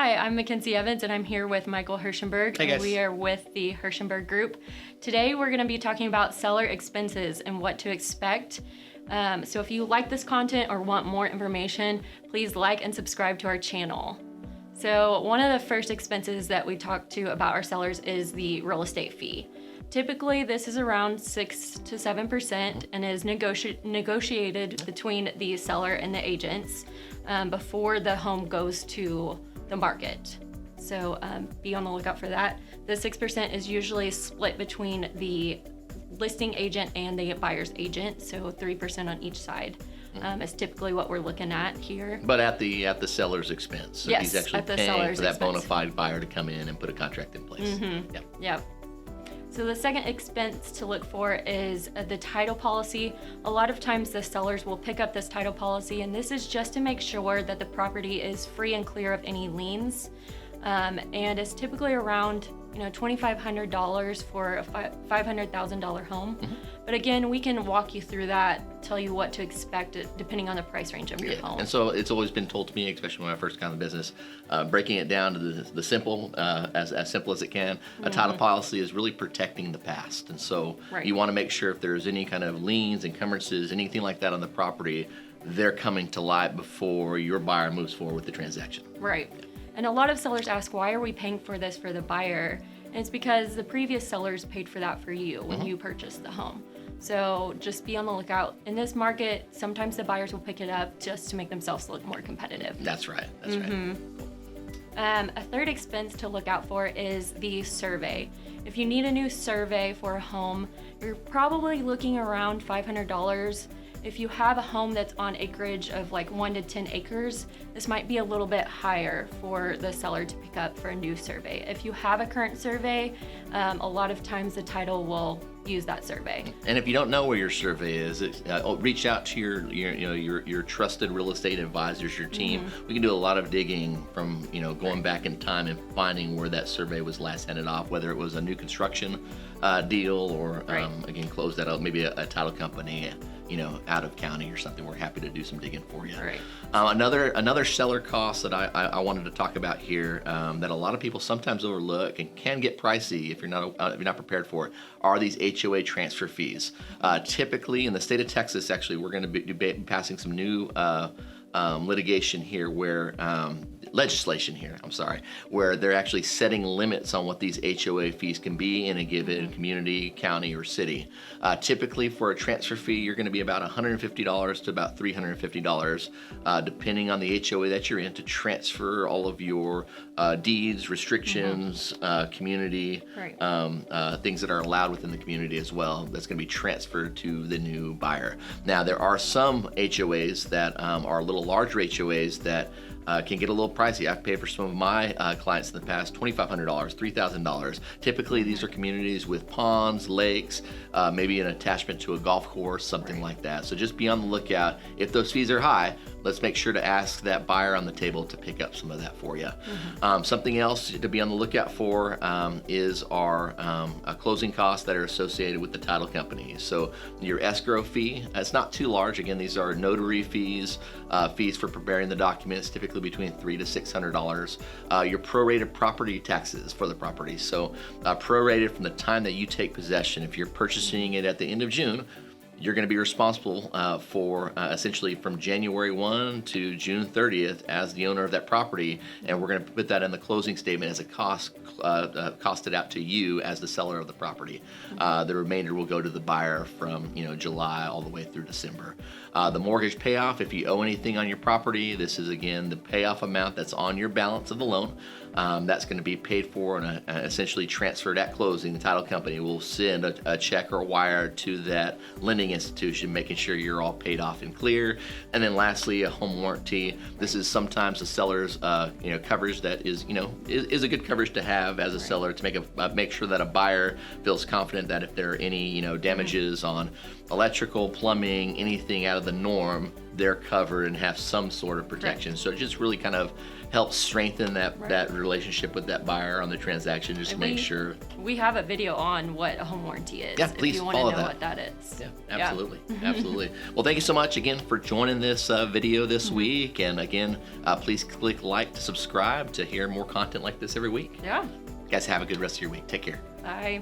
Hi, I'm Mackenzie Evans, and I'm here with Michael Hirschenberg. Hey guys. And we are with the Hirschenberg Group. Today, we're going to be talking about seller expenses and what to expect. So if you like this content or want more information, please like and subscribe to our channel. So one of the first expenses that we talk to about our sellers is the real estate fee. Typically, this is around 6 to 7% and is negotiated between the seller and the agents before the home goes to the market. So be on the lookout for that. The 6% is usually split between the listing agent and the buyer's agent, so 3% on each side. Is typically what we're looking at here. But at the seller's expense. So yes, he's actually at the paying seller's for that expense. bona fide buyer to come in and put a contract in place. Yep. So the second expense to look for is the title policy. A lot of times the sellers will pick up this title policy, and this is just to make sure that the property is free and clear of any liens. And it's typically around $2,500 for a $500,000 home. But again, we can walk you through that, tell you what to expect depending on the price range of your home. And so it's always been told to me, especially when I first got in the business, breaking it down to the simple, as simple as it can. A title policy is really protecting the past. And so you want to make sure if there's any kind of liens, encumbrances, anything like that on the property, they're coming to light before your buyer moves forward with the transaction. Right. And a lot of sellers ask, why are we paying for this for the buyer? And it's because the previous sellers paid for that for you when you purchased the home. So just be on the lookout. In this market, sometimes the buyers will pick it up just to make themselves look more competitive. That's right. That's right. A third expense to look out for is the survey. If you need a new survey for a home, you're probably looking around $500. If you have a home that's on acreage of like 1 to 10 acres, this might be a little bit higher for the seller to pick up for a new survey. If you have a current survey, a lot of times the title will use that survey. And if you don't know where your survey is, reach out to your trusted real estate advisors, your team. We can do a lot of digging from going back in time and finding where that survey was last handed off, whether it was a new construction deal or again closed out maybe a title company out of county or something. We're happy to do some digging for you. Right. Another seller cost that I wanted to talk about here that a lot of people sometimes overlook and can get pricey if you're not prepared for it are these HOA transfer fees. Typically in the state of Texas, actually, we're going to be passing some new legislation here where they're actually setting limits on what these HOA fees can be in a given community, county, or city. Typically for a transfer fee, you're going to be about $150 to about $350, depending on the HOA that you're in, to transfer all of your deeds, restrictions, community, things that are allowed within the community as well. That's going to be transferred to the new buyer. Now, there are some HOAs that are a little larger HOAs that can get a little pricey. I've paid for some of my clients in the past $2,500, $3,000. Typically, these are communities with ponds, lakes, maybe an attachment to a golf course, something like that. So just be on the lookout. If those fees are high, let's make sure to ask that buyer on the table to pick up some of that for you. Something else to be on the lookout for is our closing costs that are associated with the title company. So your escrow fee, it's not too large. Again, these are notary fees, fees for preparing the documents, typically between $300 to $600. Your prorated property taxes for the property. So prorated from the time that you take possession. If you're purchasing it at the end of June, you're going to be responsible for essentially from January 1 to June 30th as the owner of that property, and we're going to put that in the closing statement as a cost costed out to you as the seller of the property. The remainder will go to the buyer from July all the way through December. The mortgage payoff, if you owe anything on your property, this is again the payoff amount that's on your balance of the loan. That's going to be paid for and essentially transferred at closing. The title company will send a check or a wire to that lending institution, making sure you're all paid off and clear. And then lastly, a home warranty. This is sometimes the seller's coverage that is a good coverage to have as a seller to make sure that a buyer feels confident that if there are any damages on electrical, plumbing, anything out of the norm, they're covered and have some sort of protection. So just really kind of help strengthen that relationship with that buyer on the transaction, just to make sure. We have a video on what a home warranty is. Yeah, please if you want to follow know that. what that is. Yeah, absolutely. Absolutely. Well, thank you so much again for joining this video this week. And again, please click like to subscribe to hear more content like this every week. Yeah. Guys, have a good rest of your week. Take care. Bye.